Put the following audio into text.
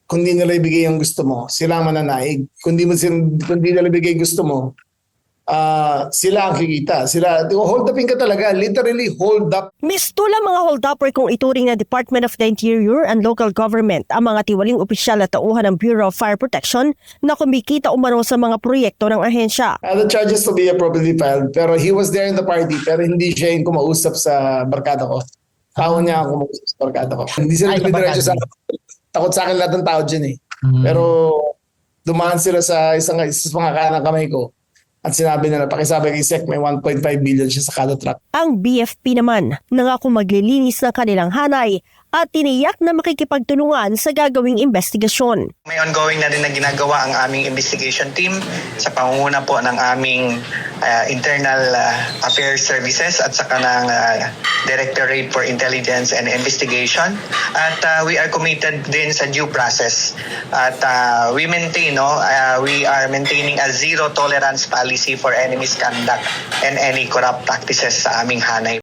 Kung di nila ibigay yung gusto mo, sila ang mananaig. Kung di nila ibigay gusto mo, sila ang kikita. Hold upin ka talaga. Literally hold up. Mistula mga hold-upper kung ituring ng Department of the Interior and Local Government ang mga tiwaling opisyal na tauhan ng Bureau of Fire Protection na kumikita umano sa mga proyekto ng ahensya. The charges to be appropriately filed, pero he was there in the party, pero hindi siya yung kumausap sa barkada ko. Tao niya ang kumausap sa barkada ko. Hindi sila dumidiretso sa akin. Takot sa akin lahat ng tao dyan eh. Pero dumaan sila sa isang mga kanang kamay ko. At sinabi nila, pakisabi kay Sec, may 1.5 billion siya sa kada truck. Ang BFP naman nangako maglilinis ng kanilang hanay at tiniyak na makikipagtulungan sa gagawing investigasyon. May ongoing na rin na ginagawa ang aming investigation team sa pangunguna po ng aming Internal Affairs Services at saka ng Directorate for Intelligence and Investigation. At we are committed din sa due process. At we are maintaining a zero tolerance policy for any misconduct and any corrupt practices sa aming hanay.